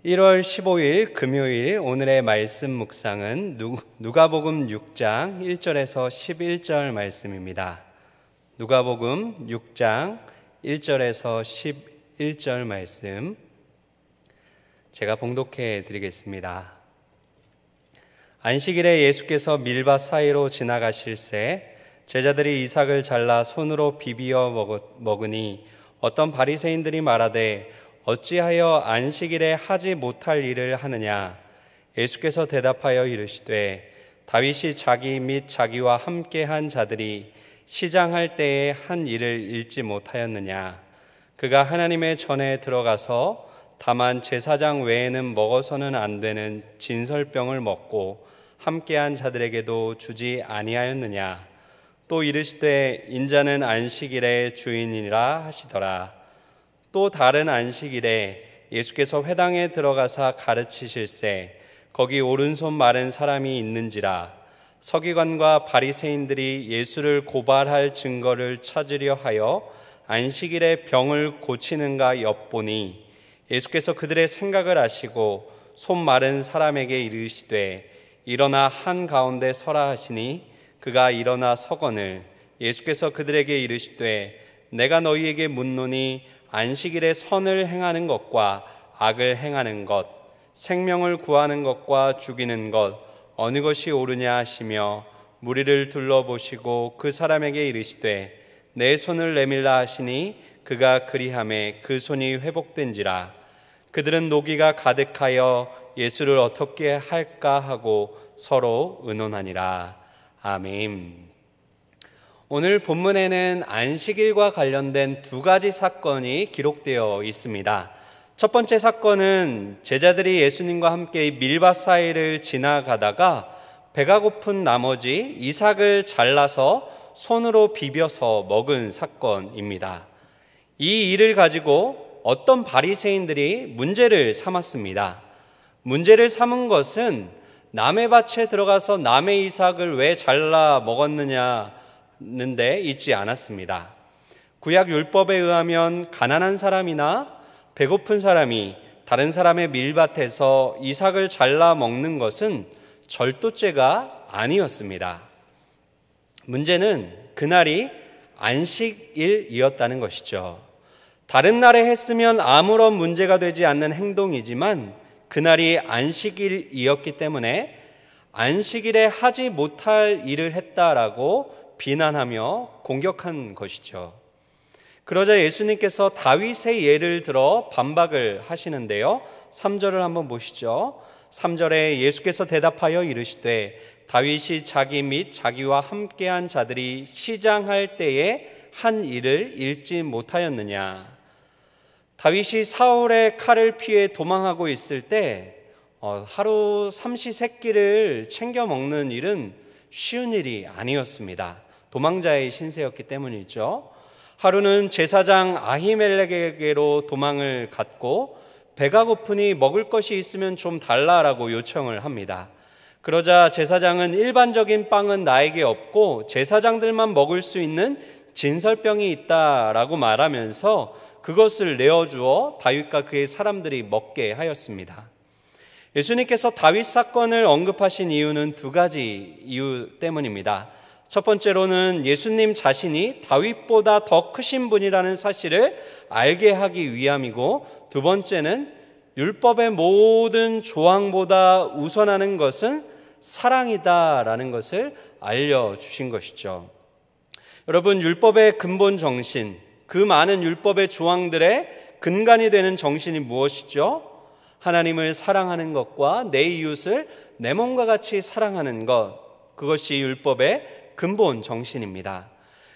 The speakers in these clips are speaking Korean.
1월 15일 금요일 오늘의 말씀 묵상은 누가복음 6장 1절에서 11절 말씀입니다. 누가복음 6장 1절에서 11절 말씀 제가 봉독해 드리겠습니다. 안식일에 예수께서 밀밭 사이로 지나가실새 제자들이 이삭을 잘라 손으로 비비어 먹으니 어떤 바리새인들이 말하되 어찌하여 안식일에 하지 못할 일을 하느냐? 예수께서 대답하여 이르시되 다윗이 자기 및 자기와 함께한 자들이 시장할 때에 한 일을 잃지 못하였느냐? 그가 하나님의 전에 들어가서 다만 제사장 외에는 먹어서는 안 되는 진설병을 먹고 함께한 자들에게도 주지 아니하였느냐? 또 이르시되 인자는 안식일의 주인이라 하시더라. 또 다른 안식일에 예수께서 회당에 들어가사 가르치실새 거기 오른손 마른 사람이 있는지라. 서기관과 바리새인들이 예수를 고발할 증거를 찾으려 하여 안식일에 병을 고치는가 엿보니 예수께서 그들의 생각을 아시고 손 마른 사람에게 이르시되 일어나 한가운데 서라 하시니 그가 일어나 서거늘 예수께서 그들에게 이르시되 내가 너희에게 묻노니 안식일에 선을 행하는 것과 악을 행하는 것, 생명을 구하는 것과 죽이는 것 어느 것이 옳으냐 하시며 무리를 둘러보시고 그 사람에게 이르시되 내 손을 내밀라 하시니 그가 그리하매 그 손이 회복된지라. 그들은 노기가 가득하여 예수를 어떻게 할까 하고 서로 의논하니라. 아멘. 오늘 본문에는 안식일과 관련된 두 가지 사건이 기록되어 있습니다. 첫 번째 사건은 제자들이 예수님과 함께 밀밭 사이를 지나가다가 배가 고픈 나머지 이삭을 잘라서 손으로 비벼서 먹은 사건입니다. 이 일을 가지고 어떤 바리새인들이 문제를 삼았습니다. 문제를 삼은 것은 남의 밭에 들어가서 남의 이삭을 왜 잘라 먹었느냐 는데 있지 않았습니다. 구약 율법에 의하면 가난한 사람이나 배고픈 사람이 다른 사람의 밀밭에서 이삭을 잘라 먹는 것은 절도죄가 아니었습니다. 문제는 그날이 안식일이었다는 것이죠. 다른 날에 했으면 아무런 문제가 되지 않는 행동이지만 그날이 안식일이었기 때문에 안식일에 하지 못할 일을 했다라고 비난하며 공격한 것이죠. 그러자 예수님께서 다윗의 예를 들어 반박을 하시는데요. 3절을 한번 보시죠. 3절에 예수께서 대답하여 이르시되 다윗이 자기 및 자기와 함께한 자들이 시장할 때에 한 일을 잃지 못하였느냐. 다윗이 사울의 칼을 피해 도망하고 있을 때 하루 삼시세끼를 챙겨 먹는 일은 쉬운 일이 아니었습니다. 도망자의 신세였기 때문이죠. 하루는 제사장 아히멜렉에게로 도망을 갔고 배가 고프니 먹을 것이 있으면 좀 달라라고 요청을 합니다. 그러자 제사장은 일반적인 빵은 나에게 없고 제사장들만 먹을 수 있는 진설병이 있다라고 말하면서 그것을 내어주어 다윗과 그의 사람들이 먹게 하였습니다. 예수님께서 다윗 사건을 언급하신 이유는 두 가지 이유 때문입니다. 첫 번째로는 예수님 자신이 다윗보다 더 크신 분이라는 사실을 알게 하기 위함이고, 두 번째는 율법의 모든 조항보다 우선하는 것은 사랑이다라는 것을 알려주신 것이죠. 여러분, 율법의 근본 정신, 그 많은 율법의 조항들의 근간이 되는 정신이 무엇이죠? 하나님을 사랑하는 것과 내 이웃을 내 몸과 같이 사랑하는 것, 그것이 율법의 근본 정신입니다.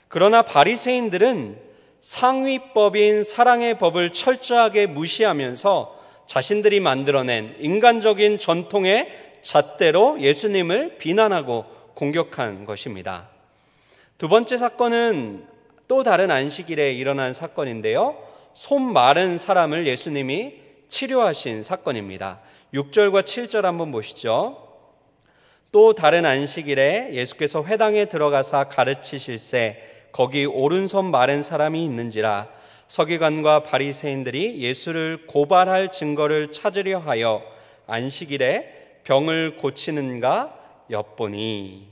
그러나 바리새인들은 상위법인 사랑의 법을 철저하게 무시하면서 자신들이 만들어낸 인간적인 전통의 잣대로 예수님을 비난하고 공격한 것입니다. 두 번째 사건은 또 다른 안식일에 일어난 사건인데요. 손 마른 사람을 예수님이 치료하신 사건입니다. 6절과 7절 한번 보시죠. 또 다른 안식일에 예수께서 회당에 들어가사 가르치실새 거기 오른손 마른 사람이 있는지라. 서기관과 바리새인들이 예수를 고발할 증거를 찾으려 하여 안식일에 병을 고치는가 엿보니.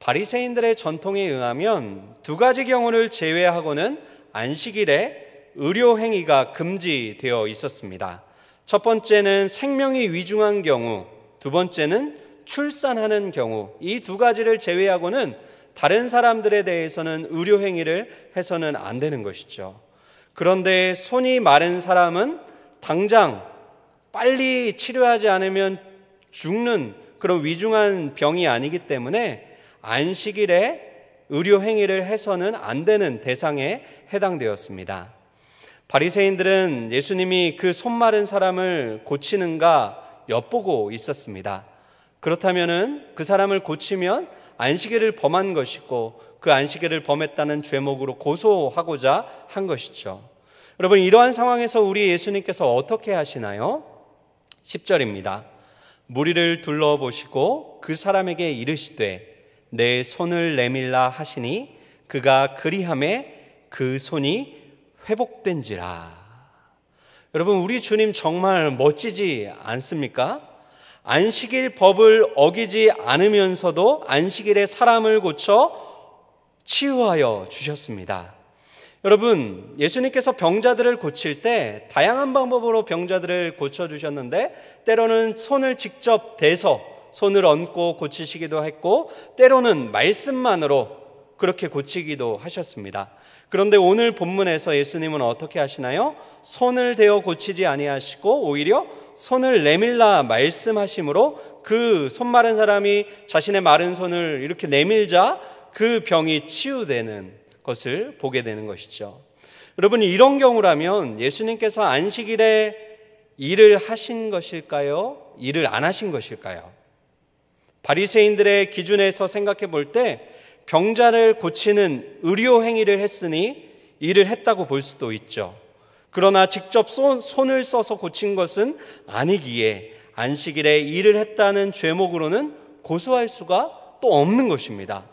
바리새인들의 전통에 의하면 두 가지 경우를 제외하고는 안식일에 의료 행위가 금지되어 있었습니다. 첫 번째는 생명이 위중한 경우, 두 번째는 출산하는 경우, 이 두 가지를 제외하고는 다른 사람들에 대해서는 의료 행위를 해서는 안 되는 것이죠. 그런데 손이 마른 사람은 당장 빨리 치료하지 않으면 죽는 그런 위중한 병이 아니기 때문에 안식일에 의료 행위를 해서는 안 되는 대상에 해당되었습니다. 바리새인들은 예수님이 그 손 마른 사람을 고치는가 엿보고 있었습니다. 그렇다면은 그 사람을 고치면 안식일을 범한 것이고 그 안식일을 범했다는 죄목으로 고소하고자 한 것이죠. 여러분, 이러한 상황에서 우리 예수님께서 어떻게 하시나요? 10절입니다. 무리를 둘러보시고 그 사람에게 이르시되 내 손을 내밀라 하시니 그가 그리하매 그 손이 회복된지라. 여러분, 우리 주님 정말 멋지지 않습니까? 안식일 법을 어기지 않으면서도 안식일에 사람을 고쳐 치유하여 주셨습니다. 여러분, 예수님께서 병자들을 고칠 때 다양한 방법으로 병자들을 고쳐주셨는데 때로는 손을 직접 대서 손을 얹고 고치시기도 했고 때로는 말씀만으로 그렇게 고치기도 하셨습니다. 그런데 오늘 본문에서 예수님은 어떻게 하시나요? 손을 대어 고치지 아니하시고 오히려 손을 내밀라 말씀하심으로 그 손 마른 사람이 자신의 마른 손을 이렇게 내밀자 그 병이 치유되는 것을 보게 되는 것이죠. 여러분, 이런 경우라면 예수님께서 안식일에 일을 하신 것일까요? 일을 안 하신 것일까요? 바리새인들의 기준에서 생각해 볼 때 병자를 고치는 의료 행위를 했으니 일을 했다고 볼 수도 있죠. 그러나 직접 손을 써서 고친 것은 아니기에 안식일에 일을 했다는 죄목으로는 고소할 수가 또 없는 것입니다.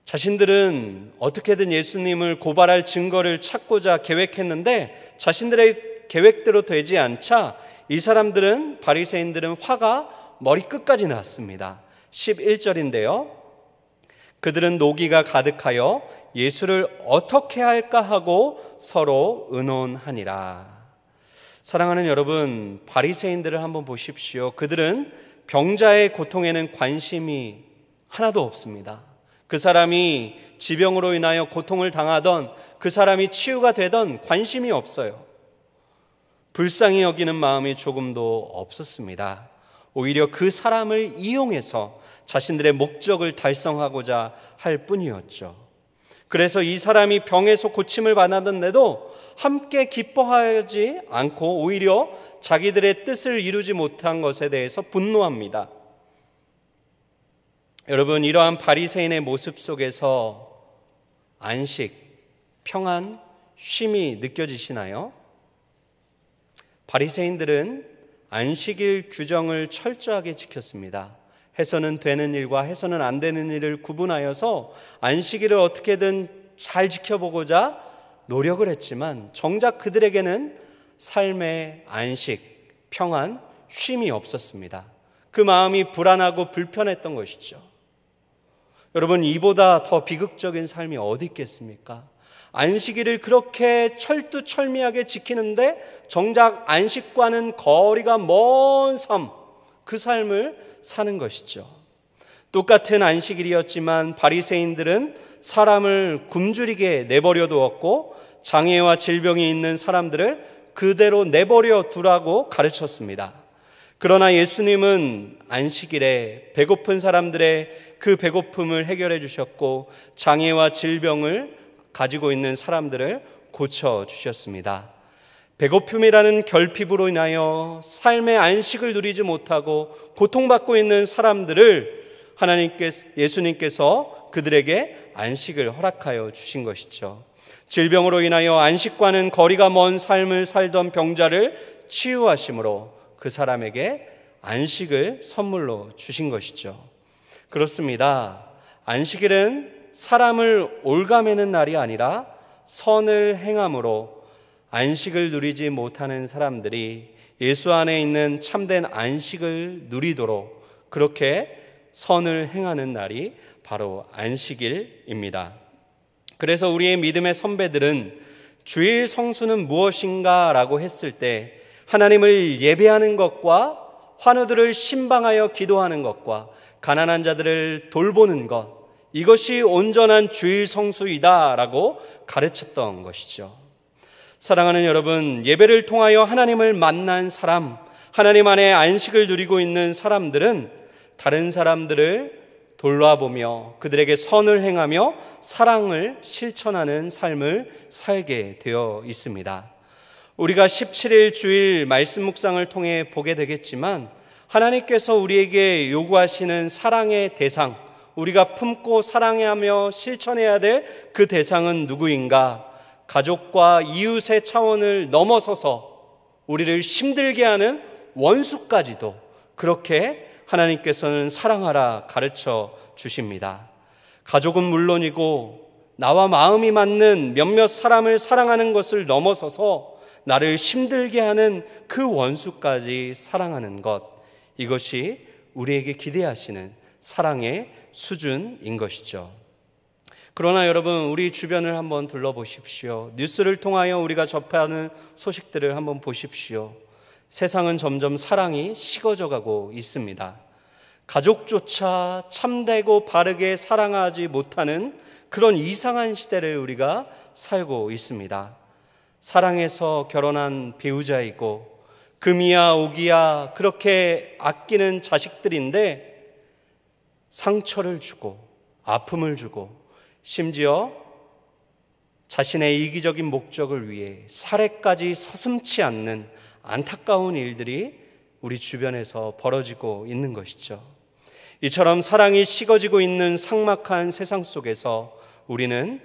자신들은 어떻게든 예수님을 고발할 증거를 찾고자 계획했는데 자신들의 계획대로 되지 않자 이 사람들은, 바리새인들은 화가 머리끝까지 났습니다. 11절인데요. 그들은 노기가 가득하여 예수를 어떻게 할까 하고 서로 의논하니라. 사랑하는 여러분, 바리새인들을 한번 보십시오. 그들은 병자의 고통에는 관심이 하나도 없습니다. 그 사람이 지병으로 인하여 고통을 당하던, 그 사람이 치유가 되던 관심이 없어요. 불쌍히 여기는 마음이 조금도 없었습니다. 오히려 그 사람을 이용해서 자신들의 목적을 달성하고자 할 뿐이었죠. 그래서 이 사람이 병에서 고침을 받았는데도 함께 기뻐하지 않고 오히려 자기들의 뜻을 이루지 못한 것에 대해서 분노합니다. 여러분, 이러한 바리새인의 모습 속에서 안식, 평안, 쉼이 느껴지시나요? 바리새인들은 안식일 규정을 철저하게 지켰습니다. 해서는 되는 일과 해서는 안 되는 일을 구분하여서 안식일을 어떻게든 잘 지켜보고자 노력을 했지만 정작 그들에게는 삶의 안식, 평안, 쉼이 없었습니다. 그 마음이 불안하고 불편했던 것이죠. 여러분, 이보다 더 비극적인 삶이 어디 있겠습니까? 안식일을 그렇게 철두철미하게 지키는데 정작 안식과는 거리가 먼 삶, 그 삶을 사는 것이죠. 똑같은 안식일이었지만 바리새인들은 사람을 굶주리게 내버려 두었고 장애와 질병이 있는 사람들을 그대로 내버려 두라고 가르쳤습니다. 그러나 예수님은 안식일에 배고픈 사람들의 그 배고픔을 해결해 주셨고 장애와 질병을 가지고 있는 사람들을 고쳐주셨습니다. 배고픔이라는 결핍으로 인하여 삶의 안식을 누리지 못하고 고통받고 있는 사람들을 예수님께서 그들에게 안식을 허락하여 주신 것이죠. 질병으로 인하여 안식과는 거리가 먼 삶을 살던 병자를 치유하심으로 그 사람에게 안식을 선물로 주신 것이죠. 그렇습니다. 안식일은 사람을 올가매는 날이 아니라 선을 행함으로 안식을 누리지 못하는 사람들이 예수 안에 있는 참된 안식을 누리도록 그렇게 선을 행하는 날이 바로 안식일입니다. 그래서 우리의 믿음의 선배들은 주일 성수는 무엇인가 라고 했을 때 하나님을 예배하는 것과 환우들을 신방하여 기도하는 것과 가난한 자들을 돌보는 것, 이것이 온전한 주일 성수이다 라고 가르쳤던 것이죠. 사랑하는 여러분, 예배를 통하여 하나님을 만난 사람, 하나님 안에 안식을 누리고 있는 사람들은 다른 사람들을 돌아보며 그들에게 선을 행하며 사랑을 실천하는 삶을 살게 되어 있습니다. 우리가 17일 주일 말씀 묵상을 통해 보게 되겠지만 하나님께서 우리에게 요구하시는 사랑의 대상, 우리가 품고 사랑하며 실천해야 될 그 대상은 누구인가? 가족과 이웃의 차원을 넘어서서 우리를 힘들게 하는 원수까지도 그렇게 하나님께서는 사랑하라 가르쳐 주십니다. 가족은 물론이고 나와 마음이 맞는 몇몇 사람을 사랑하는 것을 넘어서서 나를 힘들게 하는 그 원수까지 사랑하는 것, 이것이 우리에게 기대하시는 사랑의 수준인 것이죠. 그러나 여러분, 우리 주변을 한번 둘러보십시오. 뉴스를 통하여 우리가 접하는 소식들을 한번 보십시오. 세상은 점점 사랑이 식어져 가고 있습니다. 가족조차 참되고 바르게 사랑하지 못하는 그런 이상한 시대를 우리가 살고 있습니다. 사랑해서 결혼한 배우자이고 금이야 오기야 그렇게 아끼는 자식들인데 상처를 주고 아픔을 주고 심지어 자신의 이기적인 목적을 위해 살해까지 서슴지 않는 안타까운 일들이 우리 주변에서 벌어지고 있는 것이죠. 이처럼 사랑이 식어지고 있는 삭막한 세상 속에서 우리는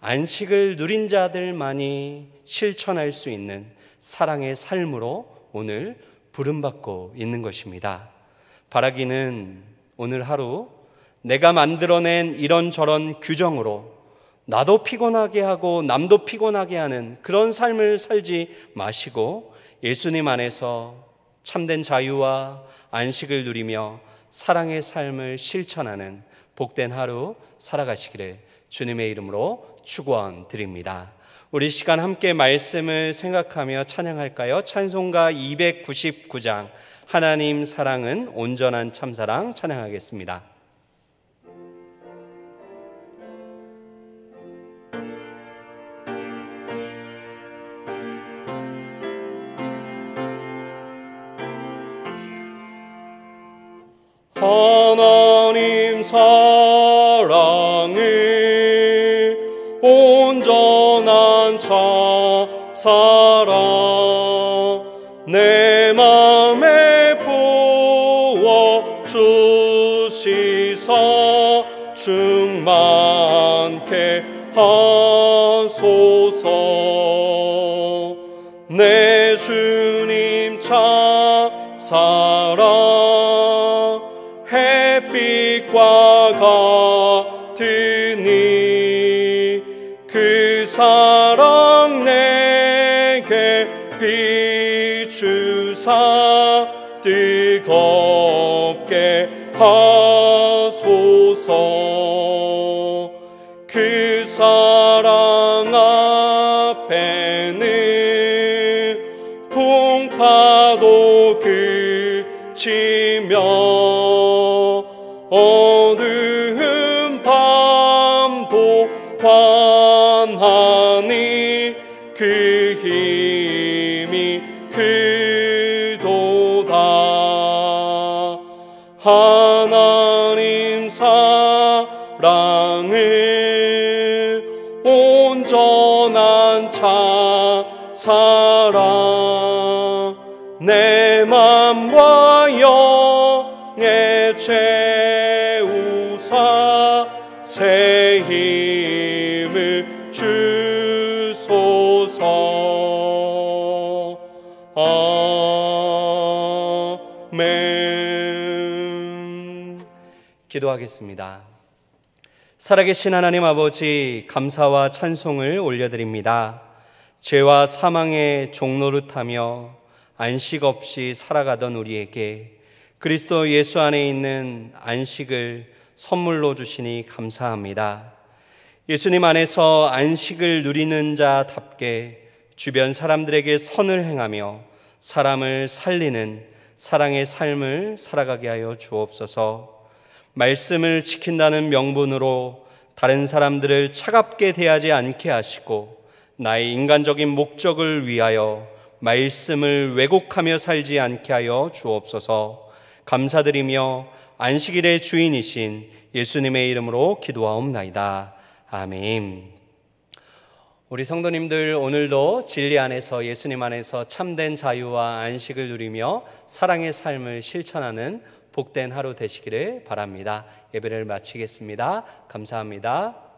안식을 누린 자들만이 실천할 수 있는 사랑의 삶으로 오늘 부름받고 있는 것입니다. 바라기는 오늘 하루 내가 만들어낸 이런저런 규정으로 나도 피곤하게 하고 남도 피곤하게 하는 그런 삶을 살지 마시고 예수님 안에서 참된 자유와 안식을 누리며 사랑의 삶을 실천하는 복된 하루 살아가시기를 주님의 이름으로 축원드립니다. 우리 시간 함께 말씀을 생각하며 찬양할까요? 찬송가 299장 하나님 사랑은 온전한 참사랑 찬양하겠습니다. 하나님 사랑을 온전한 참사랑 내 맘에 부어 주시사 충만케 하소서. 내 주님 참사랑 햇빛과 같으니 그 사랑 내게 비추사 뜨겁게 하소서. 그 사랑 앞에는 풍파도 그치며 어두운 밤도 환하니 그 힘이 크도다. 하나님 사랑을 온전한 참사랑 내 맘과 영의 채우사 새 힘을 주소서. 아멘. 기도하겠습니다. 살아계신 하나님 아버지, 감사와 찬송을 올려드립니다. 죄와 사망의 종노릇하며 안식 없이 살아가던 우리에게 그리스도 예수 안에 있는 안식을 선물로 주시니 감사합니다. 예수님 안에서 안식을 누리는 자답게 주변 사람들에게 선을 행하며 사람을 살리는 사랑의 삶을 살아가게 하여 주옵소서. 말씀을 지킨다는 명분으로 다른 사람들을 차갑게 대하지 않게 하시고 나의 인간적인 목적을 위하여 말씀을 왜곡하며 살지 않게 하여 주옵소서. 감사드리며 안식일의 주인이신 예수님의 이름으로 기도하옵나이다. 아멘. 우리 성도님들, 오늘도 진리 안에서, 예수님 안에서 참된 자유와 안식을 누리며 사랑의 삶을 실천하는 복된 하루 되시기를 바랍니다. 예배를 마치겠습니다. 감사합니다.